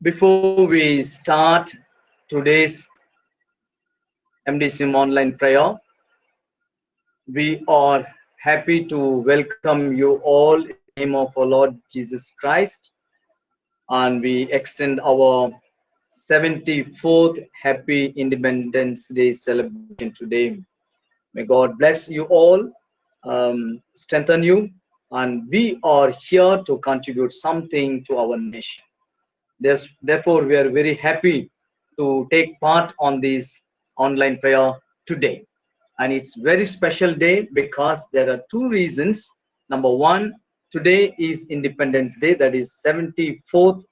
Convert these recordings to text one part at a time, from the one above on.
Before we start today's MDCM online prayer, we are happy to welcome you all in the name of our Lord Jesus Christ, and we extend our 74th Happy Independence Day celebration today. May God bless you all, strengthen you, and we are here to contribute something to our nation. Therefore, we are very happy to take part on this online prayer today. And it's very special day because there are two reasons. Number one, today is Independence Day, that is 74th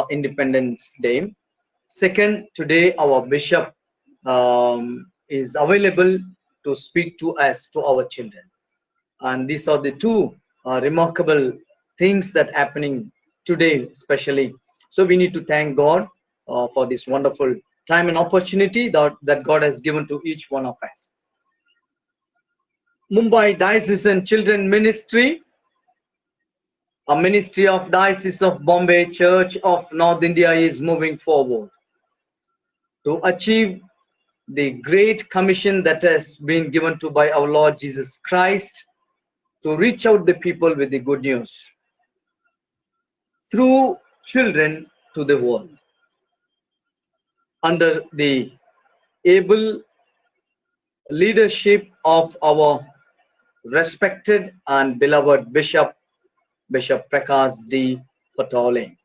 Independence Day. Second, today our bishop is available to speak to us, to our children. And these are the two remarkable things that happening today, especially. So we need to thank God for this wonderful time and opportunity that God has given to each one of us. Mumbai Diocesan Children Ministry, a ministry of Diocese of Bombay Church of North India, is moving forward to achieve the great commission that has been given to by our Lord Jesus Christ to reach out the people with the good news through children to the world, under the able leadership of our respected and beloved Bishop Prakash D. Patole.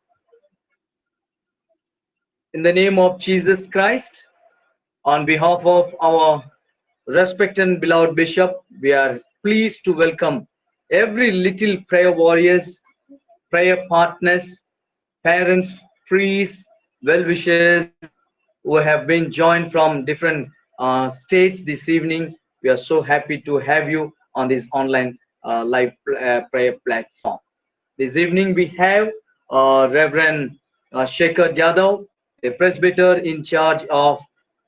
In the name of Jesus Christ, on behalf of our respected and beloved Bishop, we are pleased to welcome every little prayer warriors, prayer partners, parents, priests, well-wishers who have been joined from different states this evening. We are so happy to have you on this online live prayer platform. This evening we have Reverend Shekhar Jadhav, the presbyter in charge of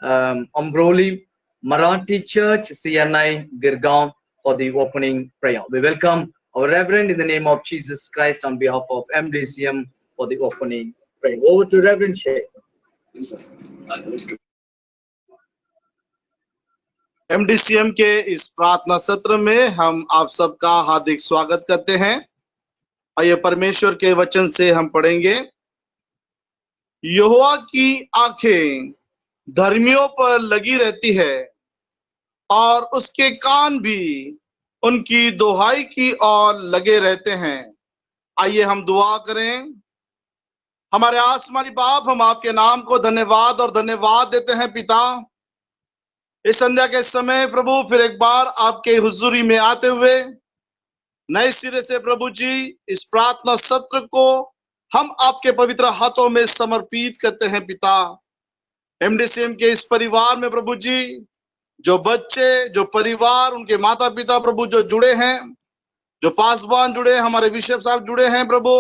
Ambroli Marathi Church, CNI Girgaon, for the opening prayer. We welcome our Reverend in the name of Jesus Christ on behalf of MDCM for the opening prayer. Over to Reverend Shekhar. एमडीसीएम के इस प्रार्थना सत्र में हम आप सबका हार्दिक स्वागत करते हैं। आइए परमेश्वर के वचन से हम पढ़ेंगे। यहोवा की आंखें धर्मियों पर लगी रहती है और उसके कान भी उनकी दुहाई की ओर लगे रहते हैं। आइए हम दुआ करें। हमारे आसमानी बाप, हम आपके नाम को धन्यवाद देते हैं पिता। इस संध्या के समय प्रभु फिर एक बार आपके हुजूरी में आते हुए नए सिरे से प्रभु जी इस प्रार्थना सत्र को हम आपके पवित्र हाथों में समर्पित करते हैं पिता। एमडीसीएम के इस परिवार में प्रभु जी जो बच्चे, जो परिवार, उनके माता पिता प्रभु जो जुड़े हैं, जो पासवान जुड़े, हमारे बिशप साहब जुड़े हैं प्रभु,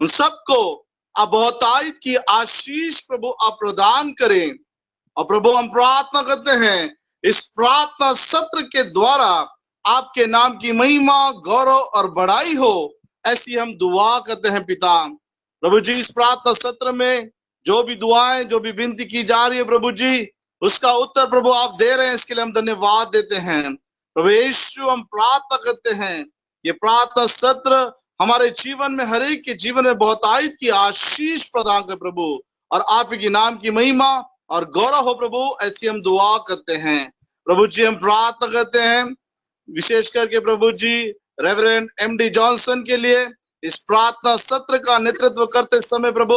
उन सबको आप बहुतायत की आशीष प्रभु आप प्रदान करें। और प्रभु हम प्रार्थना करते हैं इस प्रार्थना सत्र के द्वारा आपके नाम की महिमा, गौरव और बड़ाई हो, ऐसी हम दुआ करते हैं पिता। प्रभु जी इस प्रार्थना सत्र में जो भी दुआएं, जो भी विनती की जा रही है प्रभु जी, उसका उत्तर प्रभु आप दे रहे हैं, इसके लिए हम धन्यवाद देते हैं। प्रभु यीशु हम प्रार्थना करते हैं ये प्रार्थना सत्र हमारे जीवन में, हर एक के जीवन में बहुतायत की आशीष प्रदान कर प्रभु, और आपके नाम की महिमा और गौरव हो प्रभु, ऐसी हम दुआ करते हैं। प्रभु जी हम प्रार्थना करते हैं विशेष करके प्रभु जी रेवरेंड एमडी जॉनसन के लिए इस प्रार्थना सत्र का नेतृत्व करते समय प्रभु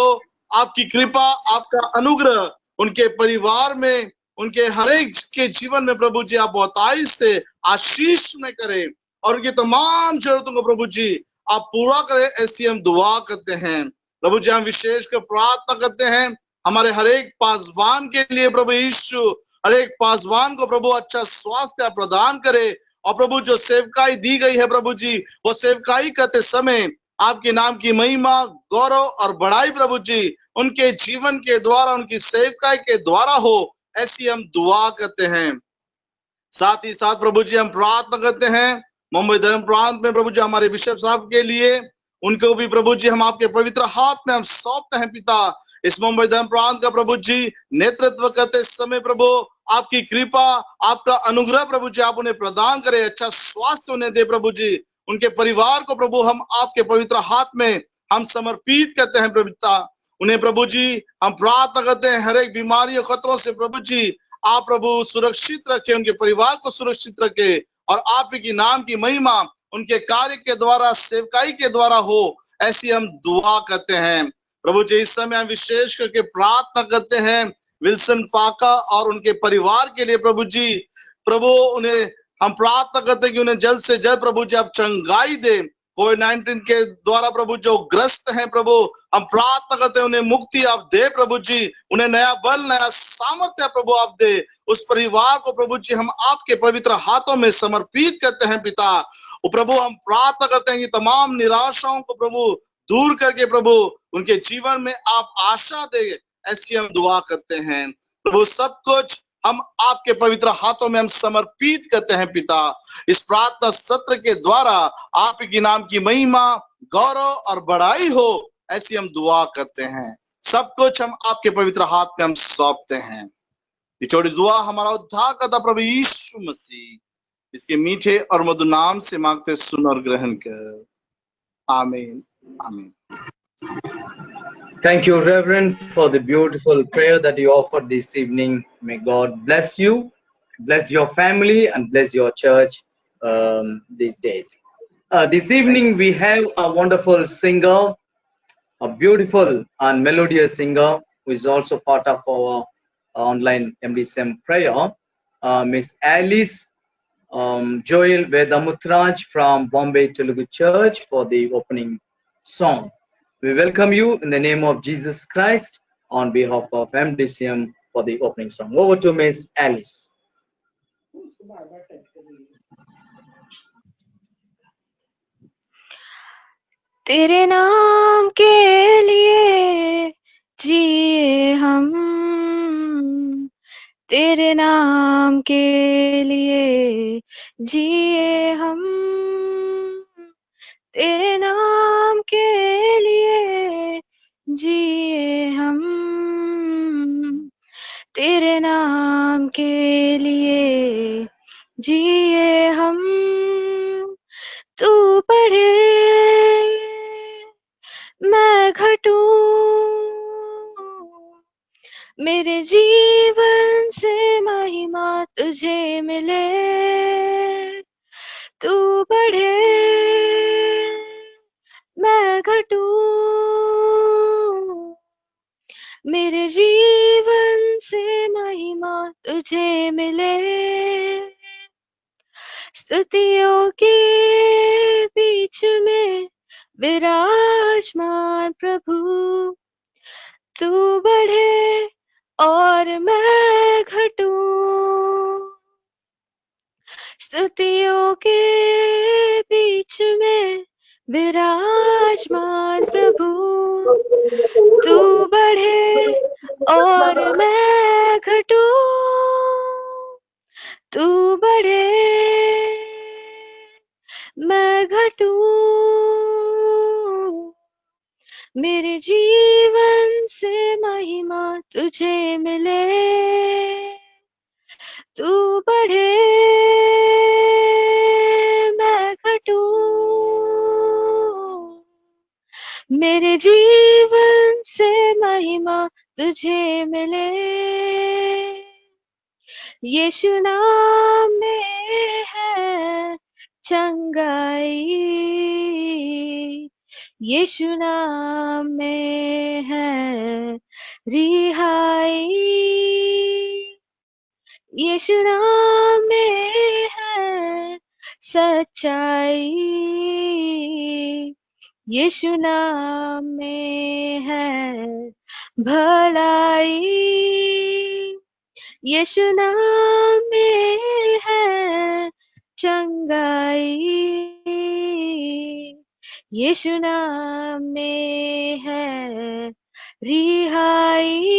आपकी कृपा, आपका अनुग्रह उनके परिवार में, उनके हर एक के जीवन में प्रभु जी आप बहुतायत से आशीष में करें और उनकी तमाम जरूरतों को प्रभु जी आप पूरा करें, ऐसी हम दुआ करते हैं। प्रभु जी हम विशेष कर प्रार्थना करते हैं हमारे हर एक पासवान के लिए प्रभु यीशु, हर एक पासवान को प्रभु अच्छा स्वास्थ्य प्रदान करे, और प्रभु जो सेवकाई दी गई है प्रभु जी, वो सेवकाई करते समय आपके नाम की महिमा, गौरव और बड़ाई प्रभु जी उनके जीवन के द्वारा, उनकी सेवकाई के द्वारा हो, ऐसी हम दुआ करते हैं। साथ ही साथ प्रभु जी हम प्रार्थना करते हैं मुंबई धर्म प्रांत में प्रभु जी हमारे बिशप साहब के लिए, उनको भी प्रभु जी हम आपके पवित्र हाथ में हम सौंपते हैं पिता। इस मुंबई धर्म प्रांत का प्रभु जी नेतृत्व करते समय प्रभु आपकी कृपा, आपका अनुग्रह प्रभु जी आप उन्हें प्रदान करें, अच्छा स्वास्थ्य उन्हें दे प्रभु जी। उनके परिवार को प्रभु हम आपके पवित्र हाथ में हम समर्पित करते हैं प्रभु पिता। उन्हें प्रभु जी हम प्रार्थना करते हैं हर एक बीमारियों खतरों से प्रभु जी आप प्रभु सुरक्षित रखे, उनके परिवार को सुरक्षित रखे और आप की नाम की महिमा उनके कार्य के द्वारा, सेवकाई के द्वारा हो, ऐसी हम दुआ करते हैं प्रभु जी। इस समय हम विशेष करके प्रार्थना करते हैं विल्सन पाका और उनके परिवार के लिए प्रभु जी। प्रभु उन्हें हम प्रार्थना करते हैं कि उन्हें जल्द से जल्द प्रभु जी आप चंगाई दे। कोविड-19 के द्वारा प्रभु जो ग्रस्त हैं प्रभु, हम प्रार्थना करते हैं उन्हें मुक्ति आप दे प्रभु जी, उन्हें नया बल, नया सामर्थ्य प्रभु आप दे। उस परिवार को प्रभु जी हम आपके पवित्र हाथों में समर्पित करते हैं पिता। वो प्रभु हम प्रार्थना करते हैं कि तमाम निराशाओं को प्रभु दूर करके प्रभु उनके जीवन में आप आशा दे, ऐसी हम दुआ करते हैं प्रभु। सब कुछ हम आपके पवित्र हाथों में हम समर्पित करते हैं पिता। इस प्रार्थना सत्र के द्वारा आप की नाम की महिमा, गौरव और बड़ाई हो, ऐसी हम दुआ करते हैं। सब कुछ हम आपके पवित्र हाथ में हम सौंपते हैं। ये छोटी दुआ हमारा उद्धार करता प्रभु यीशु मसीह इसके मीठे और मधुर नाम से मांगते, सुन और ग्रहण कर। आमीन आमीन। Thank you, Reverend, for the beautiful prayer that you offered this evening. May God bless you, bless your family, and bless your church these days. This evening, we have a wonderful singer, a beautiful and melodious singer, who is also part of our online MDSM prayer, Miss Alice Joel Vedamutraj from Bombay Telugu Church for the opening song. We welcome you in the name of Jesus Christ on behalf of MDCM for the opening song. Over to Miss Alice. तेरे नाम के लिए जिए हम, तेरे नाम के लिए जिए हम, तेरे नाम के लिए जिए हम, तेरे नाम के लिए जिए हम। तू बढ़े मैं घटूं, मेरे जीवन से महिमा तुझे मिले। तू बढ़े मैं घटूं, मेरे जीवन से महिमा तुझे मिले। स्तुतियों के बीच में विराजमान प्रभु, तू बढ़े और मैं घटूं। स्तुतियों के बीच में विराजमान प्रभु, तू बढ़े और मैं घटूं। तू बढ़े मैं घटूं, मेरे जीवन से महिमा तुझे मिले। तू बढ़े मैं घटूं, मेरे जीवन से महिमा तुझे मिले। यीशु नाम में है चंगाई, यीशु नाम में है रिहाई, यीशु नाम में है सच्चाई, यीशु नाम में है भलाई, यीशु नाम में है चंगाई, यीशु नाम में है रिहाई,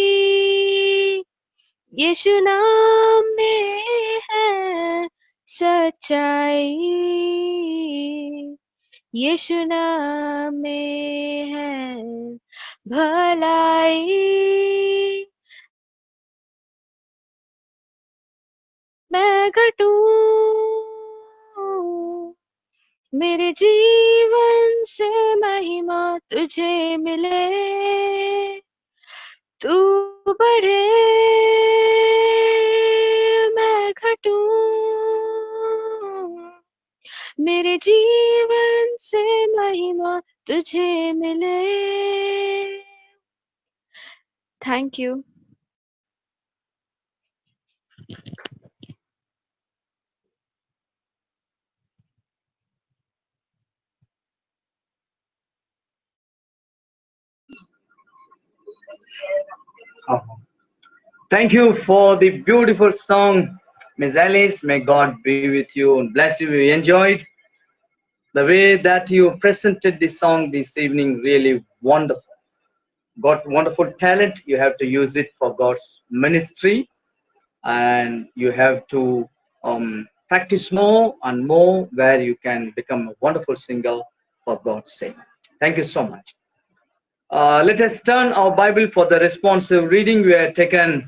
यीशु नाम में है सच्चाई, यीशु नाम में है भलाई मैं घटूं, मेरे जीवन से महिमा तुझे मिले, तू बढ़े मैं घटूं, मेरे जीवन से महिमा तुझे मिले। Thank you. Thank you for the beautiful song, Miss Alice. May God be with you and bless you. We enjoyed the way that you presented the song this evening. Really wonderful. Got wonderful talent. You have to use it for God's ministry, and you have to practice more and more, where you can become a wonderful singer for God's sake. Thank you so much. Let us turn our Bible for the responsive reading. We have taken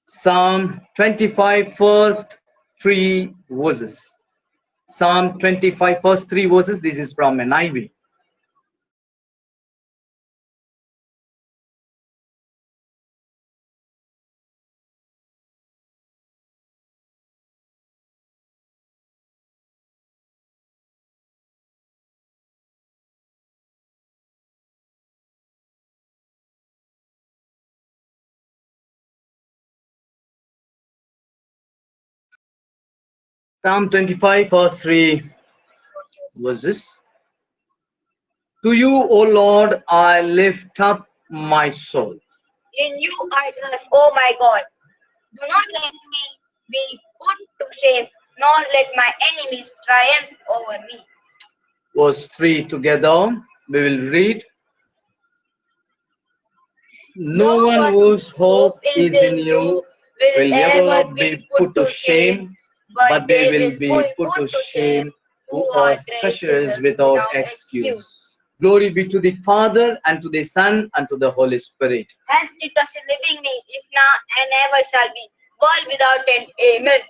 Psalm 25, first 3 verses. Psalm 25, first 3 verses. This is from NIV. Psalm 25, first 3 verses. To you, O Lord, I lift up my soul. In you I trust, O my God. Do not let me be put to shame, nor let my enemies triumph over me. Verse 3 together. We will read. No one whose hope is in you will ever be put to shame, but they will be put to shame who are treacherous without excuse. Glory be to the Father, and to the Son, and to the Holy Spirit. As it was in the beginning, is now, and ever shall be, world without end. Amen.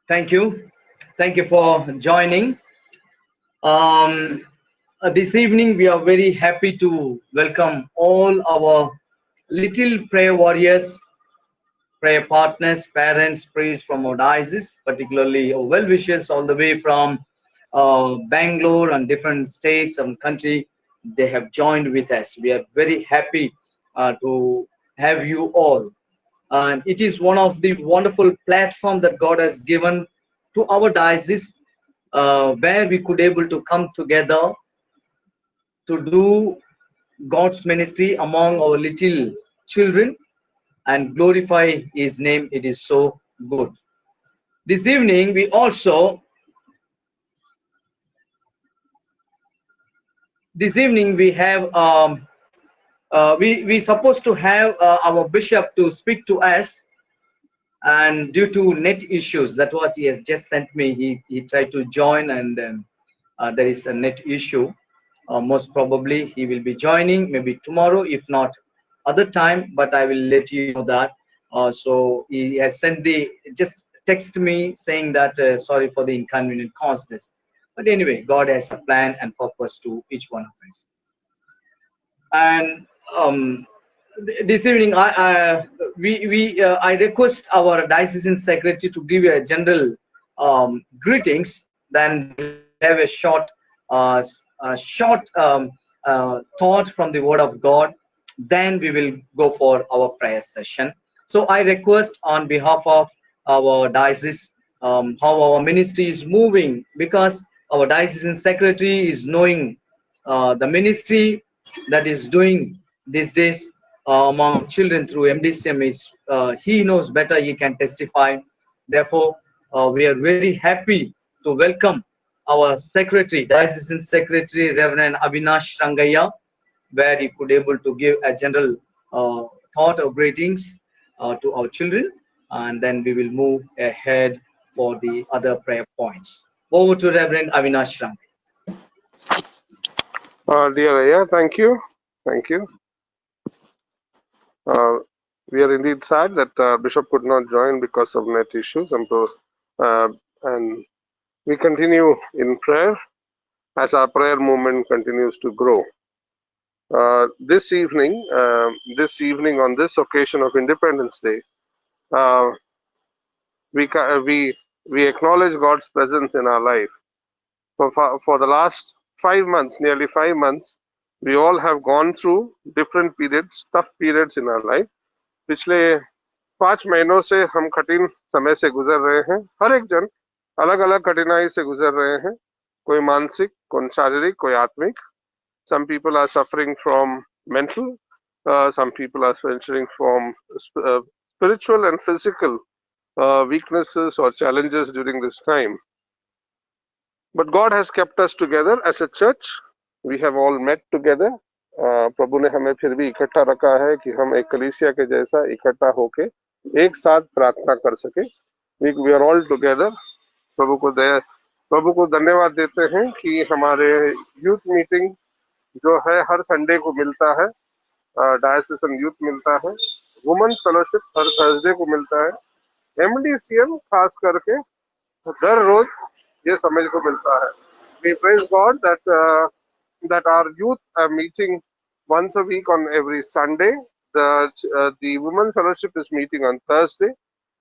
Thank you. Thank you for joining. This evening, we are very happy to welcome all our little prayer warriors, prayer partners, parents, priests from our diocese, particularly our well wishers all the way from Bangalore and different states and country. They have joined with us. We are very happy to have you all. And it is one of the wonderful platform that God has given to our diocese, where we could able to come together to do God's ministry among our little children and glorify his name. It is so good. This evening we have we supposed to have our bishop to speak to us, and due to net issues, that was he has just sent me, he tried to join, and there is a net issue. Most probably he will be joining maybe tomorrow, if not other time, but I will let you know that. So he has sent the just text me saying that sorry for the inconvenient caused this, but anyway, God has a plan and purpose to each one of us. And this evening I request our diocesan secretary to give a general greetings, then we'll have a short thought from the word of God, then we will go for our prayer session. So I request on behalf of our diocese, how our ministry is moving, because our diocesan secretary is knowing the ministry that is doing these days among children through MDCM is he knows better, he can testify. Therefore, we are very happy to welcome our secretary, diocesan secretary, Reverend Avinash Rangaya, where he could able to give a general thought of greetings to our children, and then we will move ahead for the other prayer points. Over to Reverend Avinash Ram. Dear Aya, thank you. Thank you. We are indeed sad that Bishop could not join because of net issues, and we continue in prayer as our prayer movement continues to grow. This evening on this occasion of Independence Day, uh, we acknowledge God's presence in our life. For the last 5 months, nearly 5 months, we all have gone through different periods, tough periods in our life. पिछले 5 महीनों से हम कठिन समय से गुजर रहे हैं. हर एक जन अलग अलग कठिनाई से गुजर रहे हैं, कोई मानसिक, कोई शारीरिक, कोई आत्मिक. Some people are suffering from mental, some people are suffering from spiritual and physical weaknesses or challenges during this time. But God has kept us together as a church. We have all met together. प्रभु ने हमें फिर भी इकट्ठा रखा है कि हम एक कलीसिया के जैसा इकट्ठा होके एक साथ प्रार्थना कर सके. We are all together. प्रभु को धन्यवाद देते हैं कि हमारे यूथ मीटिंग जो है हर संडे को मिलता है, डायसिसन यूथ मिलता है, वुमेन फेलोशिप हर थर्सडे को मिलता है, एमडीसीएम खास करके हर रोज ये समय को मिलता है. We praise God that our youth are meeting once a week on every Sunday. The women fellowship is meeting on Thursday,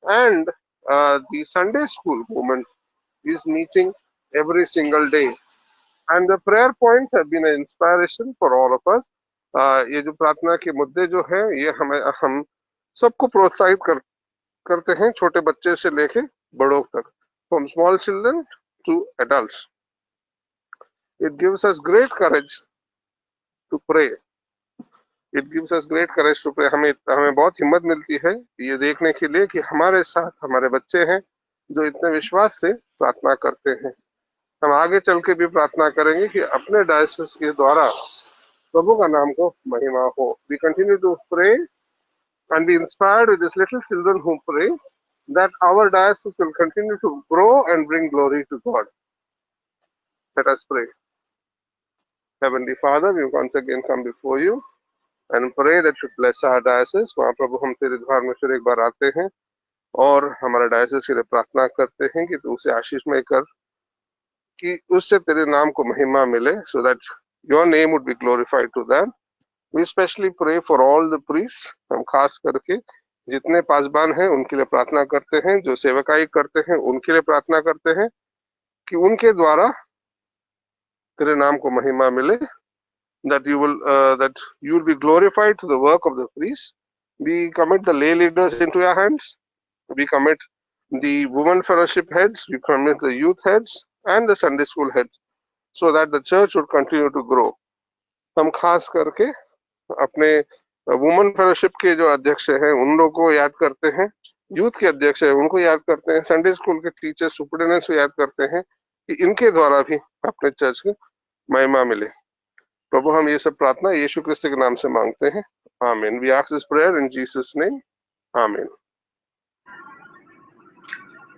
and the Sunday school movement is meeting every single day. And the prayer points have been an inspiration for all of us. ये जो प्रार्थना के मुद्दे जो है ये हम सबको प्रोत्साहित करते हैं, छोटे बच्चे से लेके बड़ों तक, from small children to adults. It gives us great courage to pray. It gives us great courage to pray. हमें बहुत हिम्मत मिलती है ये देखने के लिए कि हमारे साथ हमारे बच्चे हैं जो इतने विश्वास से प्रार्थना करते हैं. हम आगे चल के भी प्रार्थना करेंगे कि अपने डायसिस के द्वारा प्रभु का नाम को महिमा हो. We continue to pray and be inspired with these little children who pray that our diocese will continue to grow and bring glory to God. Let us pray. Heavenly Father, we once again come before you and pray that you bless our diocese. वहाँ प्रभु हम तेरे द्वार में फिर एक बार आते हैं और हमारे डायसिस के लिए प्रार्थना करते हैं कि तू उसे आशीषमय कर, कि उससे तेरे नाम को महिमा मिले, so that your name would be glorified to them. We especially pray for all the priests. हम खास करके जितने पासबान हैं उनके लिए प्रार्थना करते हैं, जो सेवकाई करते हैं उनके लिए प्रार्थना करते हैं कि उनके द्वारा तेरे नाम को महिमा मिले, that you will be glorified to the work of the priests. We commit the lay leaders into your hands. We commit the women fellowship heads. We commit the youth heads and the Sunday school heads, so that the church would continue to grow. हम खास करके अपने women fellowship के जो अध्यक्ष हैं उन लोगों को याद करते हैं, यूथ के अध्यक्ष हैं उनको याद करते हैं, संडे स्कूल के टीचर सुपरिटेंडेंट्स को याद करते हैं कि इनके द्वारा भी अपने चर्च की महिमा मिले. प्रभु हम ये सब प्रार्थना यीशु क्रिस्त के नाम से मांगते हैं. आमीन. We ask this prayer in Jesus' name. Amen.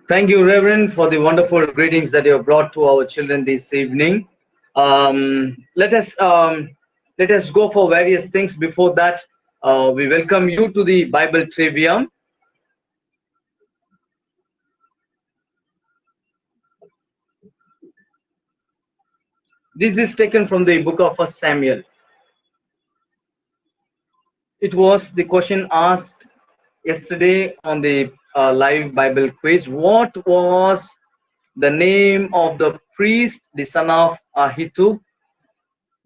Thank you, Reverend, for the wonderful greetings that you have brought to our children this evening. Let us go for various things. Before that, we welcome you to the Bible Trivia. This is taken from the book of 1 Samuel. It was the question asked yesterday on the live Bible quiz. What was the name of the priest, the son of Ahitub?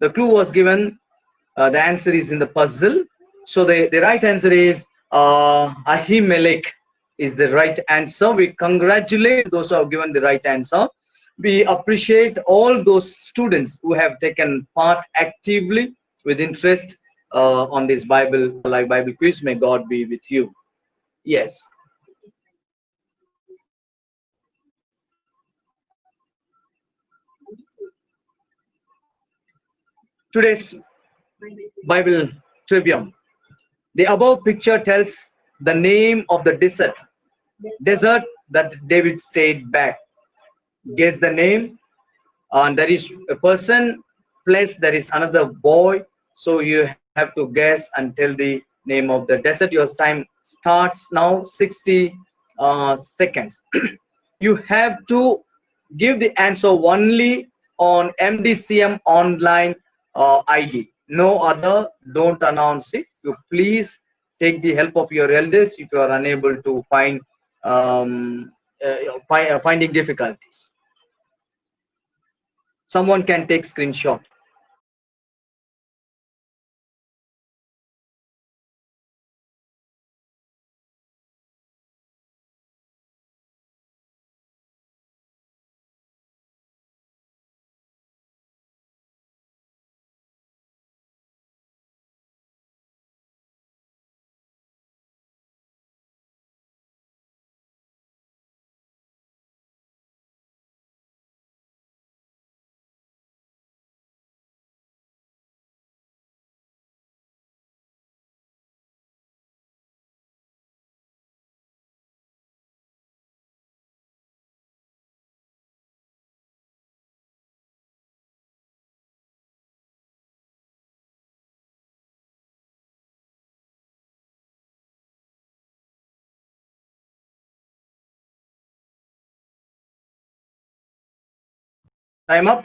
The clue was given. The answer is in the puzzle. So the right answer is Ahimelech is the right answer. We congratulate those who have given the right answer. We appreciate all those students who have taken part actively with interest on this live Bible quiz. May God be with you. Yes. Today's Bible trivia. The above picture tells the name of the desert that David stayed back. guess the name, and there is a person, place there is another boy, so you have to guess until the name of the desert. Your time starts now. 60 seconds. You have to give the answer only on MDCM online ID, no other. Don't announce it. You please take the help of your elders if you are unable to find finding difficulties. Someone can take screenshot. Time up.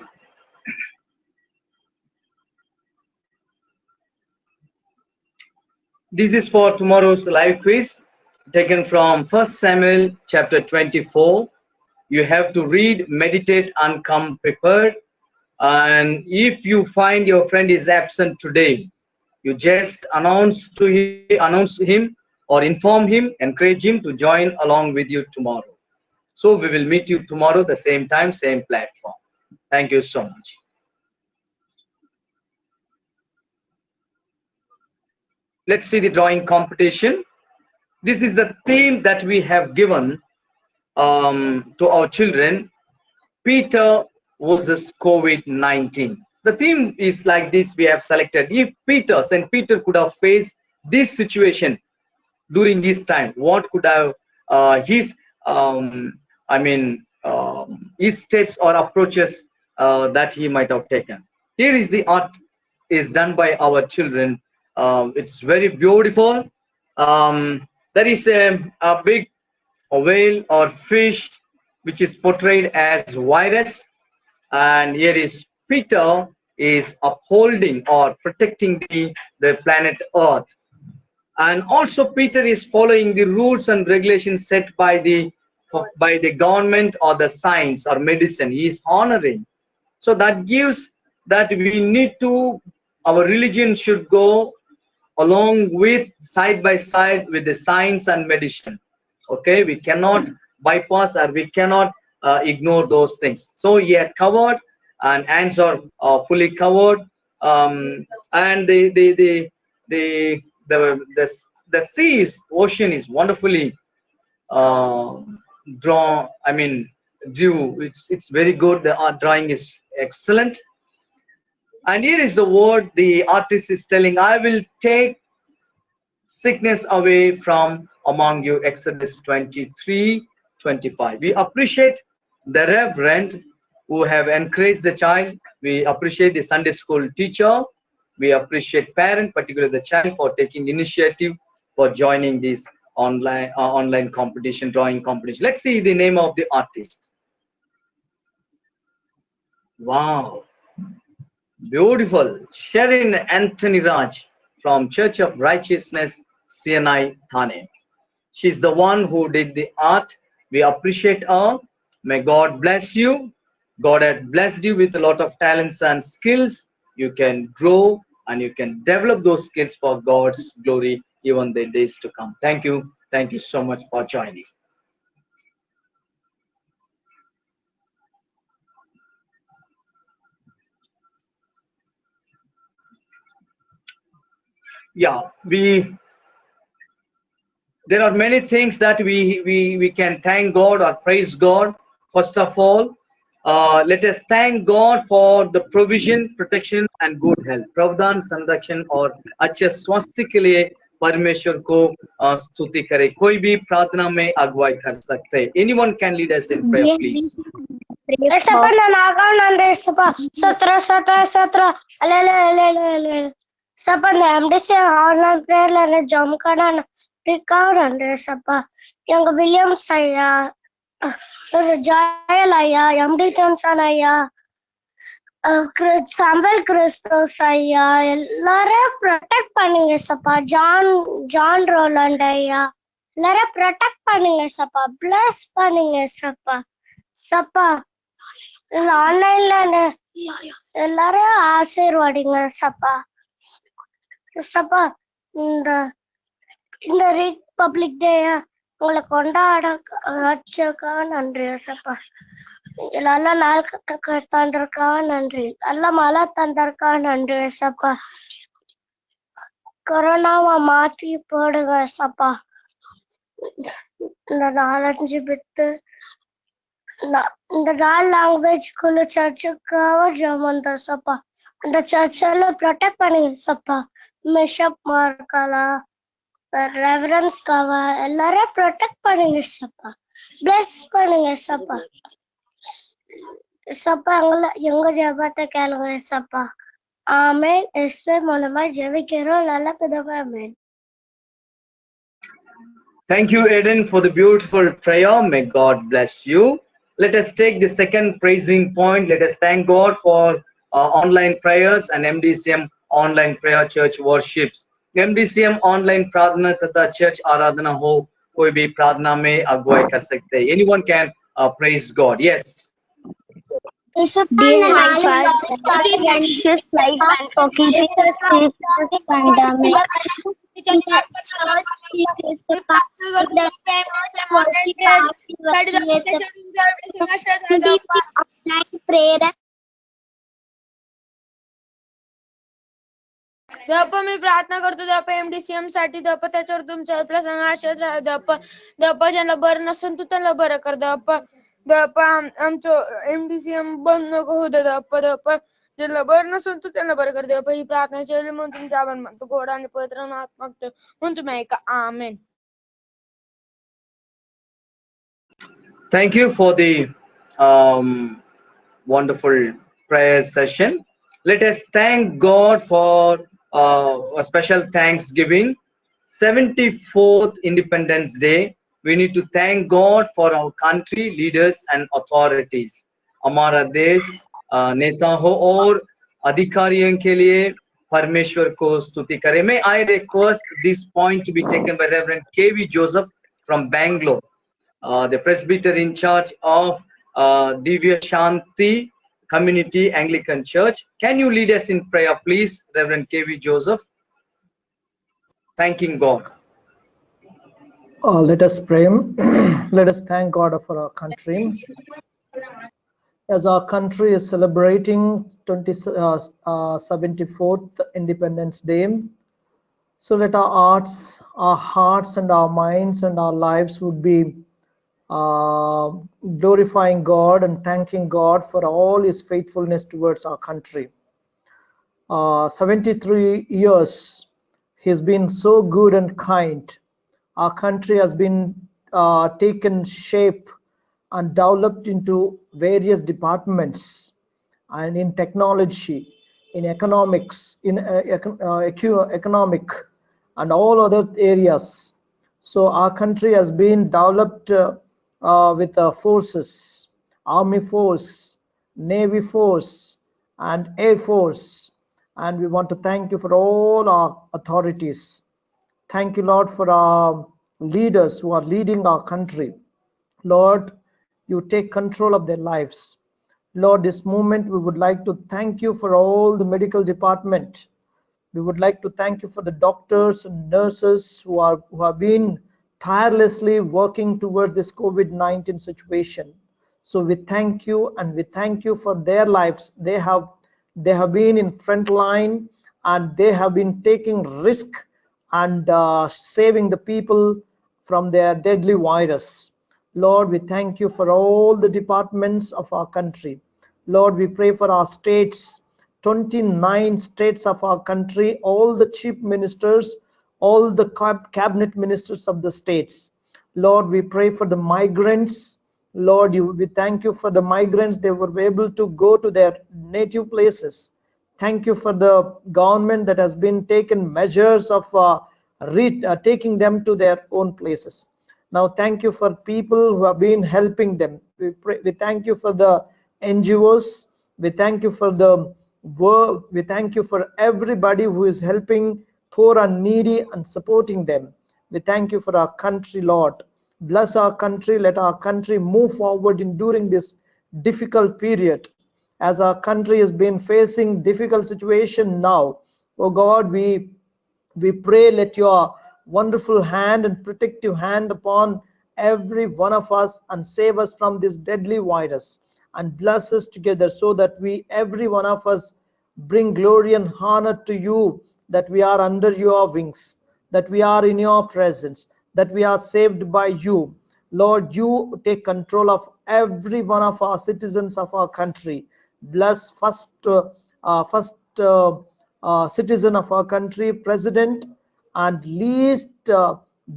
This is for tomorrow's live quiz, taken from 1 Samuel chapter 24. You have to read, meditate, and come prepared. And if you find your friend is absent today, you just announce him or inform him, encourage him to join along with you tomorrow. So we will meet you tomorrow, the same time, same platform. Thank you so much. Let's see the drawing competition. This is the theme that we have given to our children. Peter versus COVID-19. The theme is like this. We have selected, if St. Peter could have faced this situation during his time, what could have his steps or approaches that he might have taken. Here is the art is done by our children. It's very beautiful. There is a big whale or fish which is portrayed as virus, and here is Peter is upholding or protecting the planet Earth. And also Peter is following the rules and regulations set by the government or the science or medicine. He is honoring. So that gives that we need to, our religion should go along with, side by side with the science and medicine. Okay, we cannot bypass or we cannot ignore those things. So he had covered, and hands are fully covered, and the sea is, ocean is wonderfully drawn. I mean, drew. It's very good. The art drawing is excellent. And here is the word the artist is telling: I will take sickness away from among you. Exodus 23:25. We appreciate the reverend who have encouraged the child. We appreciate the Sunday school teacher. We appreciate parent, particularly the child, for taking initiative for joining this online competition, drawing competition. Let's see the name of the artist. Wow, beautiful. Sharon Anthony Raj from Church of Righteousness, CNI, Thane. She's the one who did the art. We appreciate her. May God bless you. God has blessed you with a lot of talents and skills. You can grow and you can develop those skills for God's glory even the days to come. Thank you. Thank you so much for joining. Yeah, there are many things that we can thank God or praise God. First of all, let us thank God for the provision, protection and good health. प्रावधान, संरक्षण और अच्छे स्वास्थ्य के लिए परमेश्वर को स्तुति करें. कोई भी प्रार्थना में अगुवाई कर सकते हैं. Anyone can lead us in prayer, please. Esapa nanakan andre esapa 17 alele esapa namdese online prayer lane jam kanan record andre esapa yang William saya Jayal ayya MD Johnson ayya Samuel Christos ஐயா எல்லாரையும் protect பண்ணுங்க சப்பா John Roland ஐயா எல்லாரையும் protect பண்ணுங்க சப்பா plus பண்ணுங்க சப்பா சப்பா ஆன்லைன்ல எல்லாரையும் ஆசீர்வதிங்க சப்பா சப்பா இந்த இந்த ரிபப்ளிக் டே உங்களை கொண்டாட வச்சக்கா நன்றி சப்பா நல்ல நாள் தந்திருக்கா நன்றி நல்ல மழை தந்திருக்கா நன்றி சப்பா கொரோனாவை மாத்தி போடுங்க சப்பா இந்த 4-5 பிட்டு இந்த 4 லாங்குவேஜ்குள்ள சர்ச்சுக்காக ஜமந்த சப்பா அந்த சர்ச்சால ப்ரொடெக்ட் பண்ணுங்க சப்பா மிஷப் மார்க்கலா ரெவரன்ஸ்காவா எல்லாரையும் ப்ரொடெக்ட் பண்ணுங்க சப்பா பிளஸ் பண்ணுங்க சப்பா சப்பா எங்க ஜெபத்தை கேளுங்க சப்பா ஆமென் இயேசு மூலமா ஜெபிக்கிறோம் நல்ல பிதாவே ஆமென் Thank you, Eden, for the beautiful prayer. May God bless you. Let us take the second praising point. Let us thank God for online prayers and MDCM online prayer church worships. MDCM online प्रार्थना तथा church आराधना हो कोई भी प्रार्थना में अगुवाई कर सकते हैं. Anyone can praise God. Yes. Dear Heavenly Father, precious life and for keeping us safe in this pandemic. दप मी प्रार्थना करतो दप MDCM साठी दप त्याच्यावर तुमच्या आपल्या संग आशेच राहा दप ज्यांना बरं नसेल तू त्यांना बरं कर दप आमचं MDCM बंद नको होतं दप ज्यांना बरं नसेल तू त्यांना बरं कर दप ही प्रार्थना केली म्हणून तुमच्या आपण म्हणतो घोडा आणि पवित्र नामात मागतो म्हणून तुम्ही ऐका आमेन. Thank you for the wonderful prayer session. Let us thank God for a special Thanksgiving. 74th Independence Day. We need to thank God for our country, leaders, and authorities. हमारा देश नेता हो और अधिकारियों के लिए परमेश्वर को स्तुति करें. May I request this point to be taken by Reverend K.V. Joseph from Bangalore, the presbyter in charge of Divya Shanti Community Anglican Church. Can you lead us in prayer, please, Reverend K.V. Joseph? Thanking God. Let us pray. Let us thank God for our country. As our country is celebrating 74th Independence Day, so let our hearts and our minds and our lives would be glorifying God and thanking God for all His faithfulness towards our country. 73 years, He's been so good and kind. Our country has been taken shape and developed into various departments, and in technology, in economics, in economic, and all other areas. So our country has been developed with forces, army force, navy force, and air force. And we want to thank you for all our authorities. Thank you, Lord, for our leaders who are leading our country. Lord, you take control of their lives. Lord, this moment we would like to thank you for all the medical department. We would like to thank you for the doctors and nurses who have been tirelessly working toward this COVID-19 situation. So we thank you, and we thank you for their lives. They have been in front line, and they have been taking risk and saving the people from their deadly virus. Lord, we thank you for all the departments of our country. Lord, we pray for our states, 29 states of our country, all the chief ministers, all the cabinet ministers of the states. Lord, we pray for the migrants. Lord, we thank you for the migrants. They were able to go to their native places. Thank you for the government that has been taken measures of taking them to their own places. Now, thank you for people who have been helping them. We thank you for the NGOs. We thank you for the work. We thank you for everybody who is helping poor and needy and supporting them. We thank you for our country, Lord. Bless our country. Let our country move forward in during this difficult period. As our country has been facing difficult situation now, oh God, we pray, let your wonderful hand and protective hand upon every one of us and save us from this deadly virus and bless us together so that we, every one of us, bring glory and honor to you, that we are under your wings, that we are in your presence, that we are saved by you. Lord, you take control of every one of our citizens of our country. Bless first citizen of our country, president, and least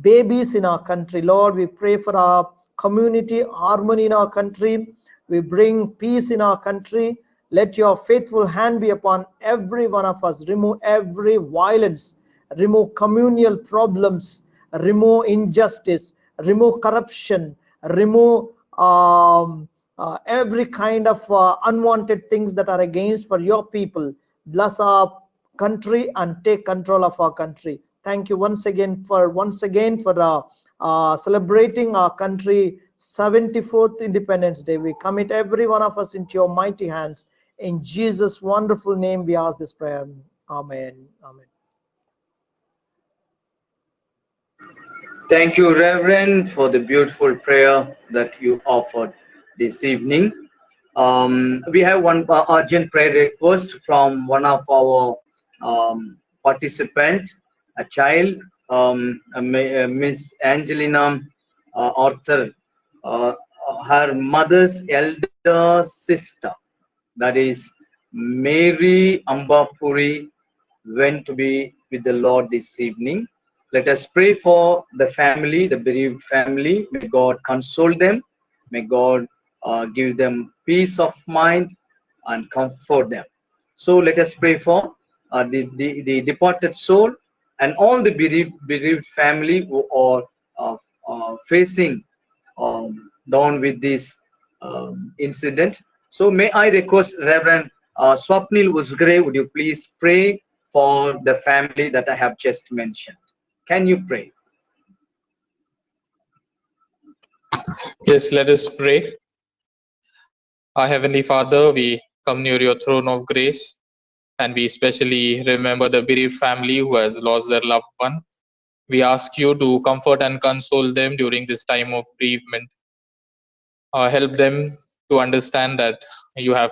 babies in our country. Lord, we pray for our community, harmony in our country. We bring peace in our country. Let your faithful hand be upon every one of us. Remove every violence, remove communal problems, remove injustice, remove corruption, remove every kind of unwanted things that are against for your people. Bless our country and take control of our country. Thank you once again for celebrating our country 74th Independence Day. We commit every one of us into your mighty hands. In Jesus' wonderful name, we ask this prayer. Amen. Amen. Thank you, Reverend, for the beautiful prayer that you offered this evening. We have one urgent prayer request from one of our participant, a child, Miss Angelina Arthur, her mother's elder sister, that is Mary Ambapuri, went to be with the Lord this evening. Let us pray for the family, the bereaved family. May God console them. May God give them peace of mind and comfort them. So let us pray for the departed soul and all the bereaved family who are facing down with this incident. So may I request Reverend Swapnil Usgare, would you please pray for the family that I have just mentioned? Can you pray? Yes, let us pray. Our Heavenly Father, we come near your throne of grace, and we especially remember the bereaved family who has lost their loved one. We ask you to comfort and console them during this time of bereavement. Help them to understand that you have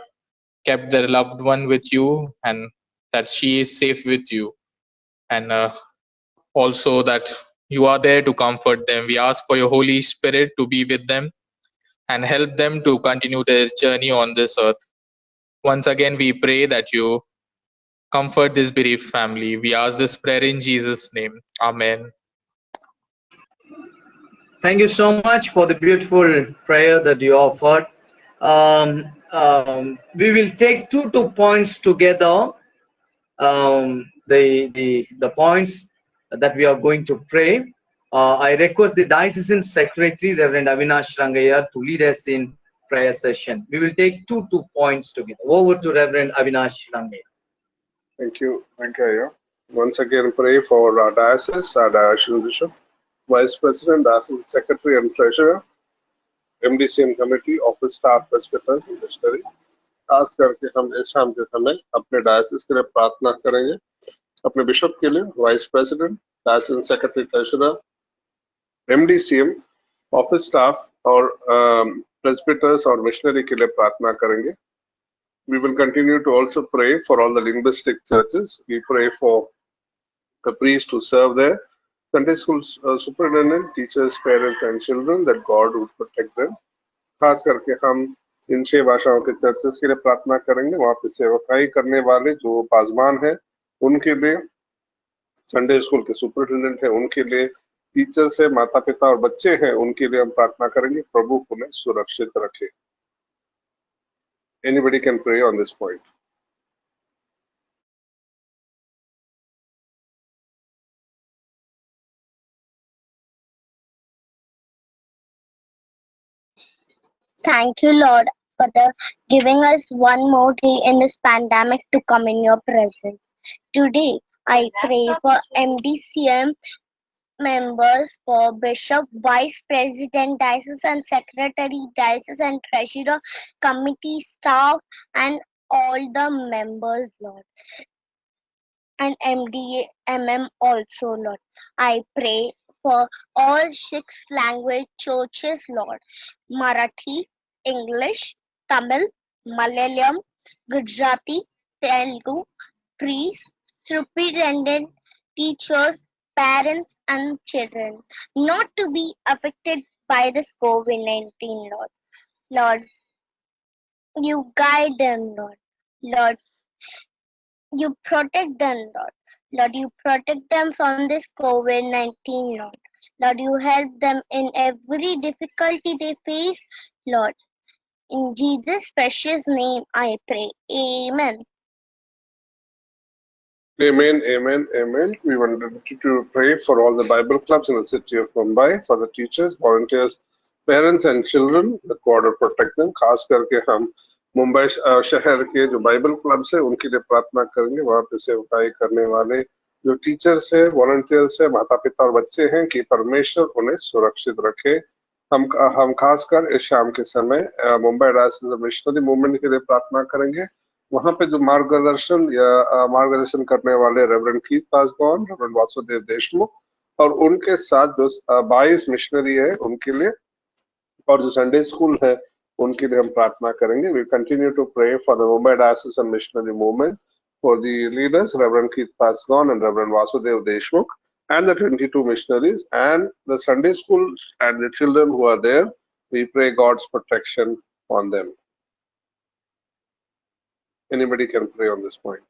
kept their loved one with you and that she is safe with you, and also that you are there to comfort them. We ask for your Holy Spirit to be with them and help them to continue their journey on this earth. Once again, we pray that you comfort this bereaved family. We ask this prayer in Jesus' name. Amen. Thank you so much for the beautiful prayer that you offered. We will take two points together. The points that we are going to pray. I request the Diocesan Secretary, Reverend Avinash Rangaya, to lead us in prayer session. We will take two points together. Over to Reverend Avinash Rangaya. Thank you, Ayya. Once again, pray for our diocese, our diocesan bishop, vice president, diocesan secretary and treasurer, MDCM committee, office staff, presbyters, missionaries. खास करके हम इस शाम के समय अपने diocese के लिए प्रार्थना करेंगे, अपने बिशप के लिए, vice president, diocese secretary, treasurer, MDCM, office staff और प्रेस्बिटर्स और मिशनरी के लिए प्रार्थना करेंगे. We will continue to also pray for all the linguistic churches. We pray for the priests who serve there, Sunday school superintendent, teachers, parents and children, that God would protect them. खास करके हम इन 6 भाषाओं के churches के लिए प्रार्थना करेंगे. वहाँ पे सेवकाई करने वाले जो पासवान हैं उनके लिए, संडे स्कूल के सुपरिटेंडेंट हैं उनके लिए, टीचर्स है, माता पिता और बच्चे हैं, उनके लिए हम प्रार्थना करेंगे, प्रभु उन्हें सुरक्षित रखे। Anybody can pray on this point. Thank you, Lord, for giving us one more day in this pandemic to come in your presence. Today, I pray for MDCM members, for Bishop, Vice President, Diocese and Secretary, Diocese and Treasurer, committee staff, and all the members, Lord. And MDMM also, Lord. I pray for all 6 language churches, Lord. Marathi, English, Tamil, Malayalam, Gujarati, Telugu, priests, superintendent, teachers, parents, and children, not to be affected by this COVID-19, Lord. Lord, you guide them, Lord. Lord, you protect them, Lord. Lord, you protect them from this COVID-19, Lord. Lord, you help them in every difficulty they face, Lord. In Jesus' precious name, I pray. Amen. Amen, amen, amen. We wanted to pray for all the Bible clubs in the city of Mumbai, for the teachers, volunteers, parents and children, the God will protect them. खास करके हम मुंबई शहर के जो Bible clubs है उनके लिए प्रार्थना करेंगे, वहाँ पे सेवकाई करने वाले जो टीचर्स है, वॉलंटियर्स है, माता पिता और बच्चे हैं, कि परमेश्वर उन्हें सुरक्षित रखे। हम खासकर इस शाम के समय मुंबई डायसिस मिशनरी मूवमेंट के लिए प्रार्थना करेंगे। वहां पे जो मार्गदर्शन करने वाले reverend Keith Paswan, reverend Vasudev Deshmukh और उनके साथ जो 22 मिशनरी है उनके लिए, और जो संडे स्कूल है उनके लिए हम प्रार्थना करेंगे। We continue to pray for the Mumbai diocese and missionary movement, for the leaders reverend Keith Paswan and reverend Vasudev Deshmukh and the 22 missionaries and the Sunday school and the children who are there. We pray God's protection on them. Anybody can pray on this point.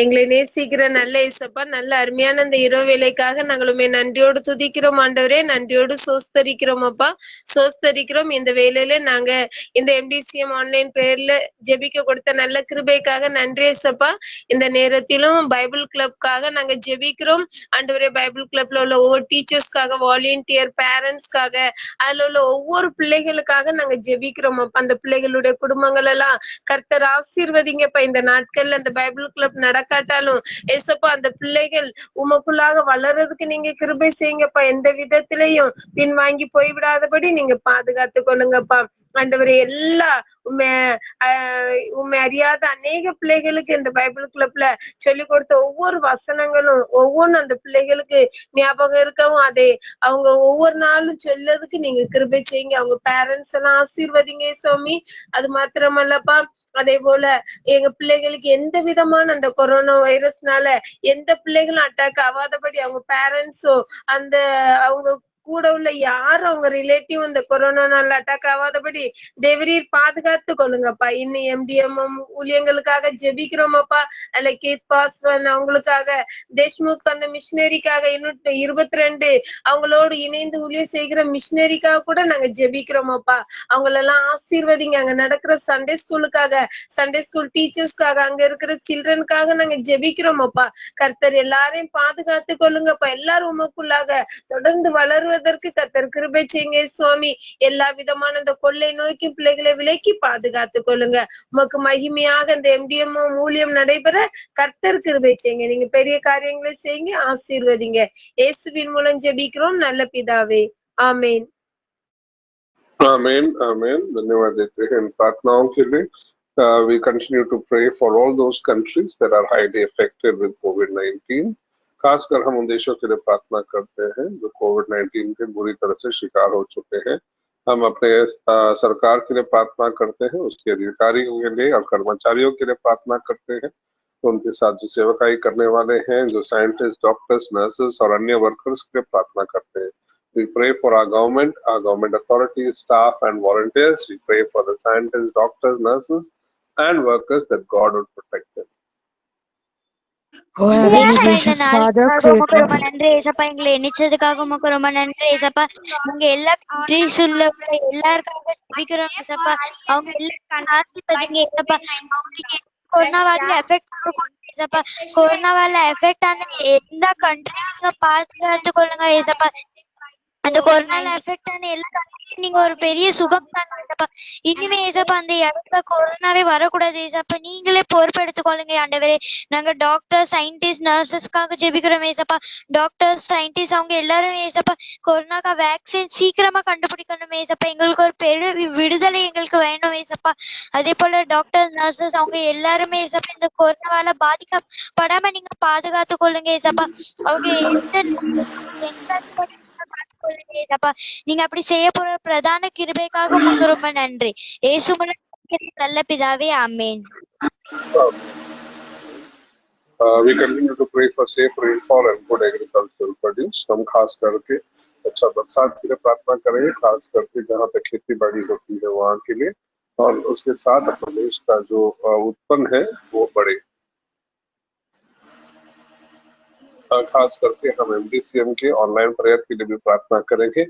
எங்களை நேசிக்கிற நல்ல இயேசப்பா, நல்ல அருமையான அந்த இரவு வேளைக்காக நாங்களுமே நன்றியோடு துதிக்கிறோம் ஆண்டவரே, நன்றியோடு சோஸ்தரிக்கிறோம் அப்பா, சோஸ்தரிக்கிறோம். இந்த வேளையில நாங்க இந்த MDCM ஆன்லைன் பிரேயர்ல ஜெபிக்க கொடுத்த நல்ல கிருபைக்காக நன்றி இயேசப்பா. இந்த நேரத்திலும் பைபிள் கிளப்காக நாங்க ஜெபிக்கிறோம் ஆண்டவரே. பைபிள் கிளப்ல உள்ள ஒவ்வொரு டீச்சர்ஸ்க்காக, வாலண்டியர், பேரண்ட்ஸ்க்காக, அதுல உள்ள ஒவ்வொரு பிள்ளைகளுக்காக நாங்க ஜெபிக்கிறோம் அப்பா. அந்த பிள்ளைகளுடைய குடும்பங்கள் எல்லாம் கர்த்தர் ஆசீர்வதிங்கப்பா. இந்த நாட்கள்ல அந்த பைபிள் கிளப் நடக்காட்டாலும் ஏசப்பா அந்த பிள்ளைகள் உமக்குள்ளாக வளர்றதுக்கு நீங்க கிருபை செய்யுங்கப்பா. எந்த விதத்திலையும் பின்வாங்கி போய்விடாதபடி நீங்க பாதுகாத்து கொள்ளுங்கப்பா ஆண்டவரே. எல்லா உண்மை அறியாத அநேக பிள்ளைகளுக்கு இந்த பைபிள் கிளப்ல சொல்லி கொடுத்த ஒவ்வொரு வசனங்களும் ஒவ்வொன்றும் அந்த பிள்ளைகளுக்கு ஞாபகம் இருக்கவும், அதை அவங்க ஒவ்வொரு நாளும் சொல்லதுக்கு நீங்க கிருபை செய்யுங்க. அவங்க பேரண்ட்ஸ் எல்லாம் ஆசீர்வதிங்க சுவாமி. அது மாத்திரமல்லப்பா, அதே போல எங்க பிள்ளைகளுக்கு எந்த விதமான அந்த கொரோனா வைரஸ்னால எந்த பிள்ளைகளும் அட்டாக் ஆகாதபடி அவங்க பேரண்ட்ஸோ அந்த அவங்க கூட உள்ள யாரும் அவங்க ரிலேட்டிவ் இந்த கொரோனானால அட்டாக் ஆகாதபடி தேவரீர் பாதுகாத்து கொள்ளுங்கப்பா. இன்னும் MDMM ஊழியங்களுக்காக ஜெபிக்கிறோமப்பா. அதுல கீத் பாஸ்வான் அவங்களுக்காக, தேஷ்முக் அந்த மிஷினரிக்காக, இன்னும் 22 அவங்களோடு இணைந்து ஊழியம் செய்கிற மிஷினரிக்காக கூட நாங்க ஜெபிக்கிறோமப்பா. அவங்களெல்லாம் ஆசீர்வதிங்க. அங்க நடக்கிற சண்டே ஸ்கூலுக்காக, சண்டே ஸ்கூல் டீச்சர்ஸ்க்காக, அங்க இருக்கிற சில்ட்ரனுக்காக நாங்க ஜெபிக்கிறோமப்பா. கர்த்தர் எல்லாரையும் பாதுகாத்து கொள்ளுங்கப்பா. எல்லாரும் உமக்குள்ளாக தொடர்ந்து வளருவதற்கு கர்த்தர் கிருபை செய்யுங்க சுவாமி. எல்லா விதமான இந்த கொள்ளை நோய்க்கு பிள்ளைகளை விலக்கி பாதுகாத்து கொள்ளுங்க. உமக்கு மகிமையாக இந்த MDMM ஊழியம் நடைபெற கர்த்தர் கிருபை செய்யுங்க. நீங்க பெரிய காரியங்களை செய்யுங்க, ஆசீர்வதிங்க. இயேசுவின் மூலம் ஜெபிக்கிறோம் நல்ல பிதாவே, ஆமென். Amen, amen. धन्यवाद देते हैं इन प्रार्थनाओं के लिए. We continue to pray for all those countries that are highly affected with COVID-19. खासकर हम उन देशों के लिए प्रार्थना करते हैं जो COVID-19 के बुरी तरह से शिकार हो चुके हैं। हम अपने सरकार के लिए प्रार्थना करते हैं, उसके अधिकारियों के लिए और कर्मचारियों के लिए प्रार्थना करते हैं, तो उनके साथ जो सेवकाई करने वाले हैं, जो साइंटिस्ट, डॉक्टर्स, नर्सेस और अन्य वर्कर्स के लिए प्रार्थना करते हैं। We pray for our government authorities, staff, and volunteers. We pray for the scientists, doctors, nurses, and workers that God would protect them. Oh heavenly Yes. gracious Father, நாளுக்காக உமக்கு creator ரொம்ப நன்றி ஏசப்பா, எங்களை எண்ணிச்சதுக்காக உமக்கு ரொம்ப நன்றி ஏசப்பா. உங்க எல்லா கண்ட்ரீஸ் உள்ள எல்லாருக்காக ஜெபிக்கிறோம் ஏசப்பா. அவங்க எல்லாரும் ஆசீர்வதிங்க ஏசப்பா. அவங்களுக்கு கொரோனாவால எஃபெக்ட் கொடுக்கணும் ஏசப்பா. கொரோனாவால எஃபெக்ட் ஆன எந்த கண்ட்ரி நீங்க பாதுகாத்து கொள்ளுங்க ஏசப்பா. அந்த கொரோனால எஃபெக்ட் ஆன எல்லா கண்ட்ரிக்கும் நீங்க ஒரு பெரிய சுகம் தாங்க ஏசப்பா. இனிமே ஏசப்பா அந்த இடத்துல கொரோனாவே வரக்கூடாது ஏசப்பா. நீங்களே பொறுப்பெடுத்துக்கொள்ளுங்க ஆண்டவரே. நாங்க டாக்டர், சயின்டிஸ்ட், நர்சஸ்க்காக ஜெபிக்கிறோம் ஏசப்பா. டாக்டர், சயின்டிஸ்ட் அவங்க எல்லாரும் ஏசப்பா கொரோனாக்கு வேக்சின் சீக்கிரமா கண்டுபிடிக்கணும் ஏசப்பா. எங்களுக்கு ஒரு பெரிய விடுதலை எங்களுக்கு வேணும் ஏசப்பா. அதே போல டாக்டர், நர்சஸ் அவங்க எல்லாருமே ஏசப்பா இந்த கொரோனாவால பாதிக்கப்படாம நீங்க பாதுகாத்து கொள்ளுங்க ஏசப்பா. அவங்க ஏசப்பா நீங்க அப்படி செய்ய போற பிரதான கிருபைக்காக உமக்கு ரொம்ப நன்றி. இயேசு மூலம் நல்ல பிதாவே, ஆமென். We continue to pray for safe rainfall and good agricultural produce. हम खास करके अच्छा बरसात के लिए प्रार्थना करेंगे, खास करके जहाँ पे खेती बाड़ी होती है वहाँ के लिए, और उसके साथ अपने देश का जो उत्पन्न है वो बढ़े। खास करके हम MDCM के ऑनलाइन प्रेयर के लिए भी प्रार्थना करेंगे,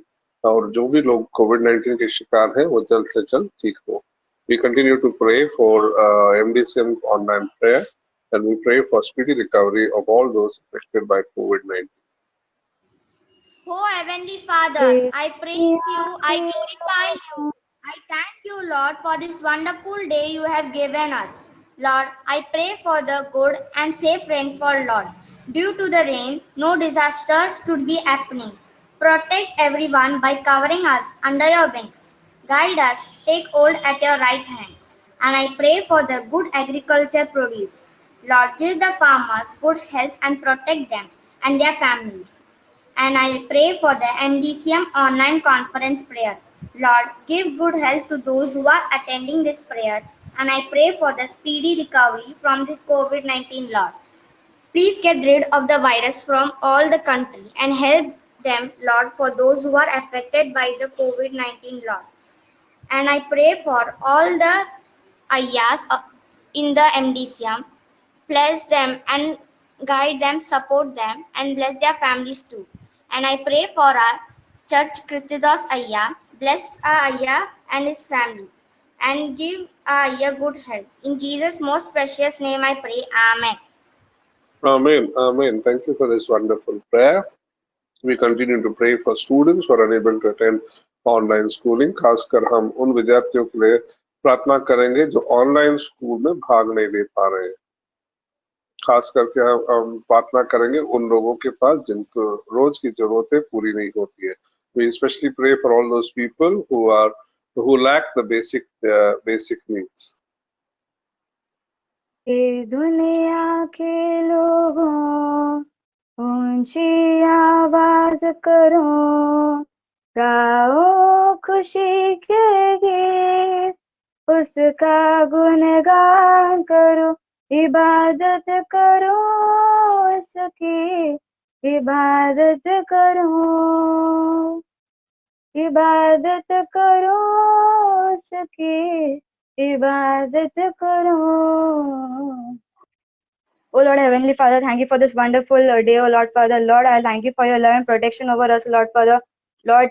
और जो भी लोग कोविड-19 के शिकार हैं वो जल्द से जल्द ठीक हो। We continue to pray for MDCM online prayer, and we pray for speedy recovery of all those affected by COVID-19. Oh Heavenly Father, I praise you, I glorify you. I thank you, Lord, for this wonderful day you have given us. Lord, I pray for the good and safe rainfall, Lord. Due to the rain, no disasters should be happening. Protect everyone by covering us under your wings. Guide us, take hold at your right hand. And I pray for the good agriculture produce. Lord, give the farmers good health and protect them and their families. And I pray for the MDCM online conference prayer. Lord, give good health to those who are attending this prayer. And I pray for the speedy recovery from this COVID-19, Lord. Please get rid of the virus from all the country and help them, Lord, for those who are affected by the COVID-19, Lord. And I pray for all the ayahs in the MDCM. Bless them and guide them, support them, and bless their families too. And I pray for our church Kristidas Ayah. Bless our Ayah and his family, and give our Ayah good health. In Jesus' most precious name I pray. Amen. Amen. Amen. Thank you for this wonderful prayer. We continue to pray for students who are unable to attend online schooling. खासकर हम उन विद्यार्थियों के लिए प्रार्थना करेंगे जो online school में भाग नहीं ले पा रहे हैं। खास करके हम प्रार्थना करेंगे उन लोगों के पास जिनको रोज की जरूरतें पूरी नहीं होती है। We especially pray for all those people who lack the basic needs. ये दुनिया के लोगों, ऊंची आवाज करो, गाओ खुशी के गीत, उसका गुणगान करो, इबादत करो उसकी, इबादत करो, इबादत करो उसकी, इबादत करो. Oh Lord, Heavenly Father, thank you for this wonderful day, oh Lord Father. Lord, I thank you for your love and protection over us, Lord Father. Lord,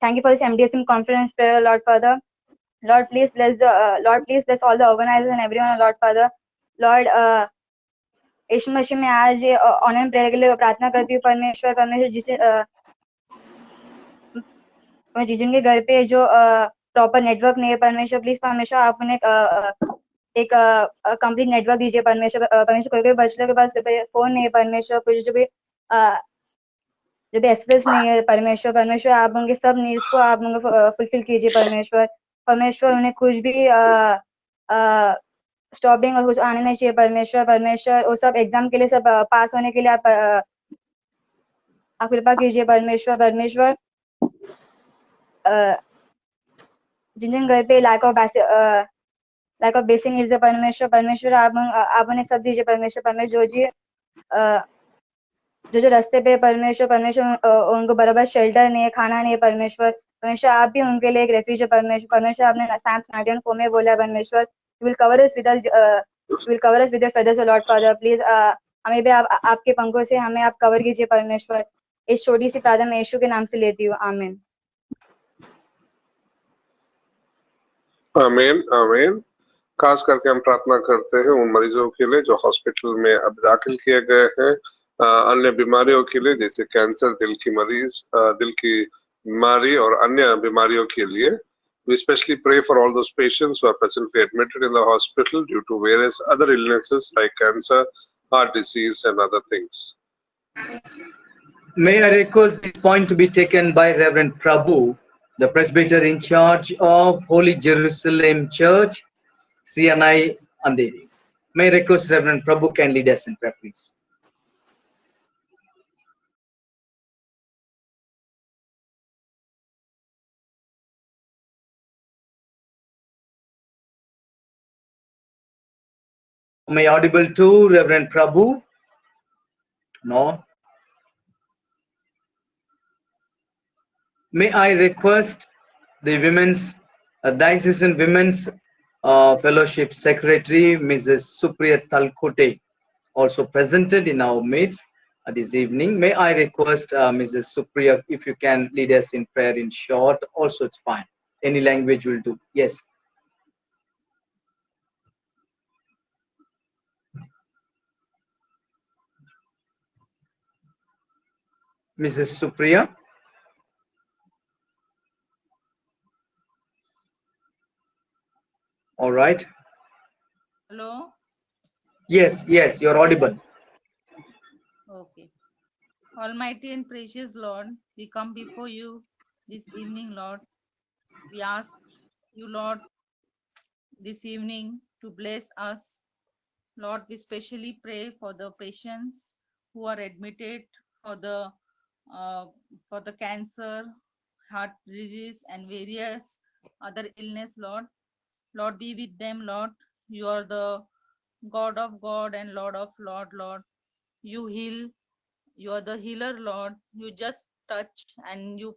thank you for this MDSM conference prayer, Lord Father. Lord, please bless all the organizers and everyone, Lord Father. Lord, यीशु मसीह में आज online prayer के लिए प्रार्थना करती हूँ परमेश्वर जिनके घर पे जो प्रॉपर नेटवर्क नहीं है परमेश्वर, प्लीज परमेश्वर आप उन्हें एक कंप्लीट नेटवर्क दीजिए परमेश्वर। कोई बच्चों के पास फोन नहीं है परमेश्वर, कुछ जो भी एक्सेस नहीं है परमेश्वर आप उनके सब नीड्स को आप उनको फुलफिल कीजिए परमेश्वर उन्हें कुछ भी स्टॉपिंग और कुछ आने नहीं चाहिए परमेश्वर वो सब एग्जाम के लिए सब पास होने के लिए आप कृपा कीजिए परमेश्वर जिन घर पे लैक ऑफ बेसिक नीड्स है परमेश्वर आप उन्हें सब दीजिए परमेश्वर जो जी जो रास्ते पे परमेश्वर परमेश्वर उनको बराबर शेल्टर नहीं है, खाना नहीं है परमेश्वर। परमेश्वर आप भी उनके लिए एक रेफ्यूज है परमेश्वर। परमेश्वर आपने Psalms 91:4 में बोला परमेश्वर, you will cover us with your feathers, O Lord Father. Please हमें भी आपके पंखों से हमें आप कवर कीजिए परमेश्वर। इस छोटी सी प्रार्थना मैं यीशु के नाम से लेती हूँ, आमीन। आमीन आमीन। खास करके हम प्रार्थना करते हैं उन मरीजों के लिए जो हॉस्पिटल में अब दाखिल किए गए हैं, अन्य बीमारियों के लिए जैसे कैंसर, दिल की बीमारी और अन्य बीमारियों के लिए। We especially pray for all those patients who are presently admitted in the hospital due to various other illnesses like cancer, heart disease and other things. May I request this point to be taken by Reverend Prabhu, the presbyter in charge of Holy Jerusalem Church, CNI Andheri. May I request Reverend Prabhu can lead us in prayer, please. Am I audible to Reverend Prabhu? No. May I request the Diocesan Women's Fellowship Secretary, Mrs. Supriya Talkote, also presented in our midst this evening. May I request Mrs. Supriya, if you can lead us in prayer in short, also it's fine. Any language will do. Yes. Mrs. Supriya. All right. Hello. Yes, you're audible. Okay. Almighty and precious Lord, we come before you this evening, Lord. We ask you, Lord, this evening to bless us. Lord, we specially pray for the patients who are admitted for the cancer, heart disease, and various other illness, Lord. Lord, be with them, Lord. You are the God of God and Lord of Lord. You heal. You are the healer, Lord. You just touch and you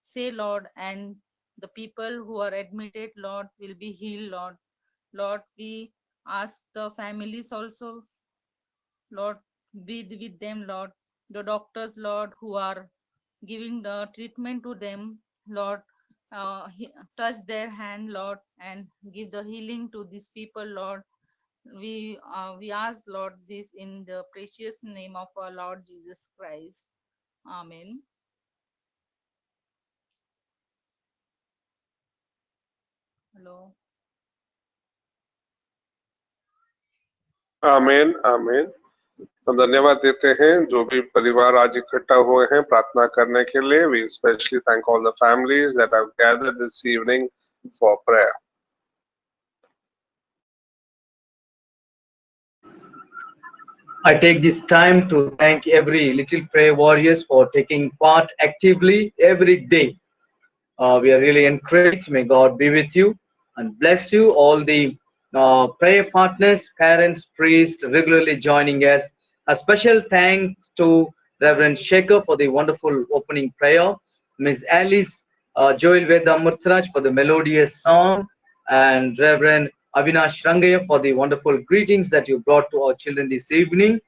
say, Lord, and the people who are admitted, Lord, will be healed, Lord. Lord, we ask the families also, Lord, be with them, Lord. The doctors, Lord, who are giving the treatment to them, Lord, touch their hand, Lord, and give the healing to these people, Lord. We ask, Lord, this in the precious name of our Lord Jesus Christ. Amen. Hello. आमीन आमीन। हम धन्यवाद देते हैं जो भी परिवार आज इकट्ठा हुए हैं प्रार्थना करने के लिए। We especially thank all the families that have gathered this evening for prayer. I take this time to thank every Little Prayer Warriors for taking part actively every day. We are really encouraged. May God be with you and bless you. All the prayer partners, parents, priests regularly joining us. A special thanks to Reverend Shekhar for the wonderful opening prayer. Ms. Alice Joel Veda Murthraj for the melodious song, and Reverend Avinash Rangaya for the wonderful greetings that you brought to our children this evening,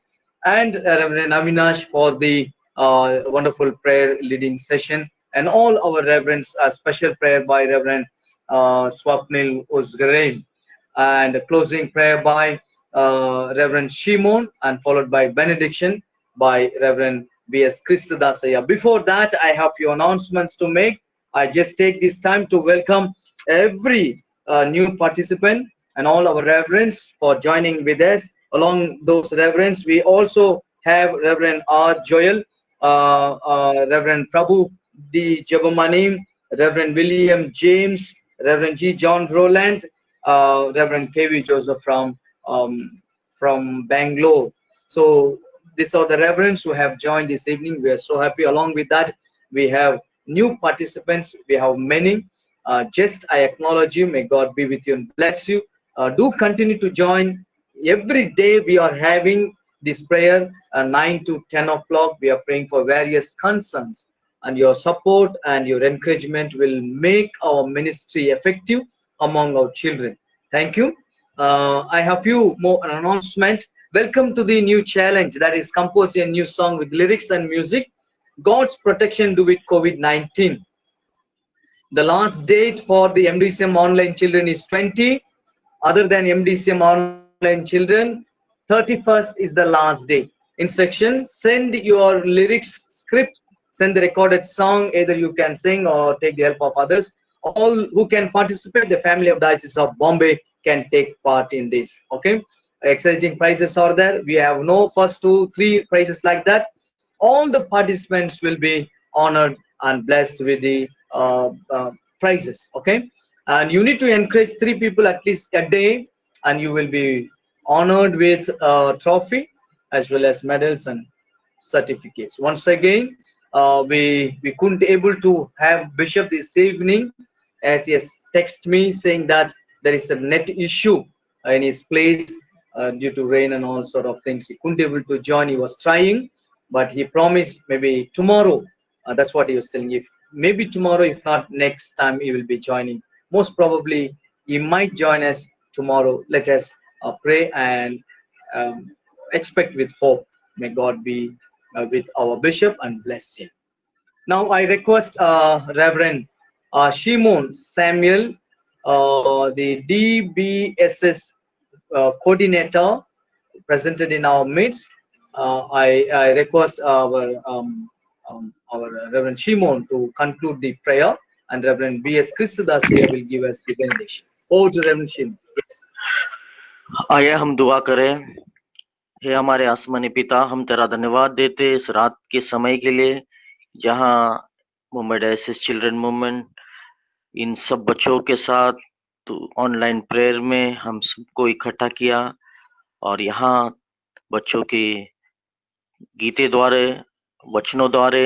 and Reverend Avinash for the wonderful prayer leading session, and all our reverends, a special prayer by Reverend Swapnil Uzgarein, and a closing prayer by Reverend Shimon, and followed by benediction by Reverend B.S. Christodasaya. Before that, I have few announcements to make. I just take this time to welcome every new participant and all our reverends for joining with us. Along those reverends, we also have Reverend R. Joel, Reverend Prabhu D. Jabamani, Reverend William James, Reverend G. John Roland, Reverend K.V. Joseph from Bangalore. So these are the reverends who have joined this evening. We are so happy. Along with that, we have new participants. We have many. Just I acknowledge you. May God be with you and bless you. Do continue to join. Every day we are having this prayer 9 to 10 o'clock. We are praying for various concerns, and your support and your encouragement will make our ministry effective among our children. Thank you. I have few more announcement. Welcome to the new challenge, that is compose a new song with lyrics and music. God's protection due with COVID-19. The last date for the MDCM online children is 20. Other than MDCM online children, 31st is the last day. Instruction: send your lyrics script, send the recorded song. Either you can sing or take the help of others. All who can participate, the family of Diocese of Bombay can take part in this. Okay, exciting prizes are there. We have no first 2, 3 prizes like that. All the participants will be honored and blessed with the prizes. Okay, and you need to encourage 3 people at least a day, and you will be honored with a trophy as well as medals and certificates. Once again, we couldn't able to have Bishop this evening, as he has texted me saying that there is a net issue in his place due to rain and all sort of things. He couldn't able to join. He was trying, but he promised maybe tomorrow. That's what he was telling. If maybe tomorrow, if not next time, he will be joining. Most probably he might join us tomorrow. Let us pray and expect with hope. May God be with our bishop and bless him. Now I request Reverend Shimon Samuel, the DBSS coordinator, presented in our midst. I request our Reverend Shimon to conclude the prayer, and Reverend B.S. Christadas here will give us the benediction. Over to Reverend Shimon. Yes. आइए हम दुआ करें। हे हमारे आसमानी पिता, हम तेरा धन्यवाद देते इस रात के समय के लिए, जहाँ Mumbai diocese children movement in सब बच्चों के साथ तो ऑनलाइन प्रेयर में हम सबको इकट्ठा किया, और यहाँ बच्चों के गीते द्वारे, वचनों द्वारे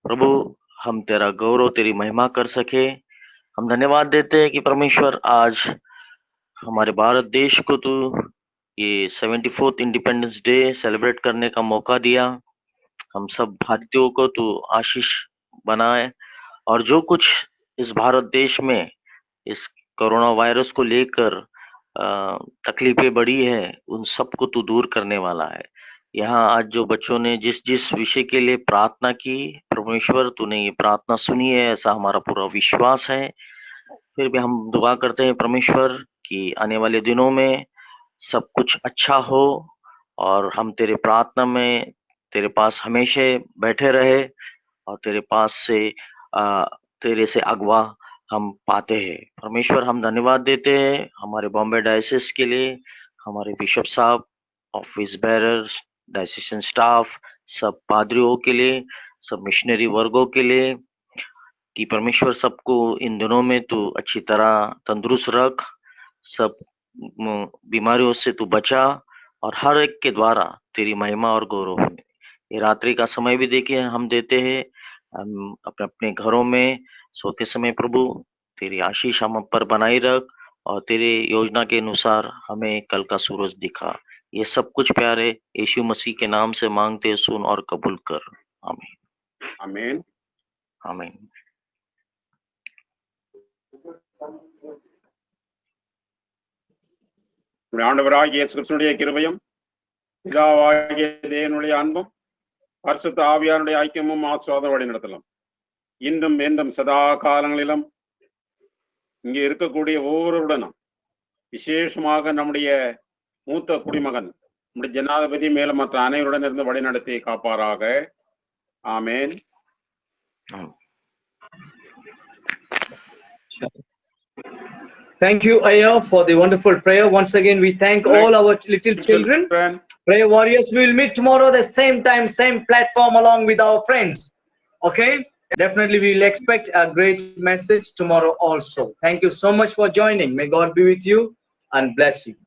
प्रभु हम तेरा गौरव, तेरी महिमा कर सके। हम धन्यवाद देते हैं कि परमेश्वर आज हमारे भारत देश को तू ये 74th इंडिपेंडेंस डे सेलिब्रेट करने का मौका दिया। हम सब भारतीयों को तू आशीष बनाए, और जो कुछ इस भारत देश में इस कोरोना वायरस को लेकर तकलीफें बढ़ी है, उन सबको तू दूर करने वाला है। यहाँ आज जो बच्चों ने जिस जिस विषय के लिए प्रार्थना की, परमेश्वर तूने ये प्रार्थना सुनी है, ऐसा हमारा पूरा विश्वास है। फिर भी हम दुआ करते हैं परमेश्वर कि आने वाले दिनों में सब कुछ अच्छा हो, और हम तेरे प्रार्थना में तेरे पास हमेशा बैठे रहे, और तेरे पास से तेरे से अगवा हम पाते हैं। परमेश्वर हम धन्यवाद देते हैं हमारे बॉम्बे डायसिस के लिए, हमारे बिशप साहब, ऑफिस बेरर्स, डायसिसन स्टाफ, सब पादरियों के लिए, सब मिशनरी वर्गों के लिए, कि परमेश्वर सबको इन दिनों में तू अच्छी तरह तंदुरुस्त रख, सब बीमारियों से तू बचा, और हर एक के द्वारा तेरी महिमा और गौरव हो। ये रात्रि का समय भी देखिए हम देते हैं, हम अपने अपने घरों में सोते समय प्रभु तेरी आशीष हम पर बनाई रख, और तेरे योजना के अनुसार हमें कल का सूरज दिखा। ये सब कुछ प्यारे यीशु मसीह के नाम से मांगते, सुन और कबूल कर। आमीन आमीन आमीन। ஆண்டவராகிய இயேசு கிறிஸ்துவினுடைய கிருபையும், பிதாவாகிய தேவனுடைய அன்பும், பரிசுத்த ஆவியாருடைய ஐக்கியமும் ஆசீர்வாதம் வழிநடத்தலாம் இன்றும் என்றும் சதா காலங்களிலும் இங்கே இருக்கக்கூடிய ஒவ்வொருவருடனும், விசேஷமாக நம்முடைய மூத்த குடிமகன், நம்முடைய ஜனாதிபதி மேலும் மற்ற அனைவருடன் இருந்து வழிநடத்தி காப்பாராக. ஆமேன். Thank you, Ayah, for the wonderful prayer. Once again, we thank all our little children. Prayer warriors, we will meet tomorrow the same time, same platform, along with our friends. Okay? Definitely, we will expect a great message tomorrow also. Thank you so much for joining. May God be with you and bless you.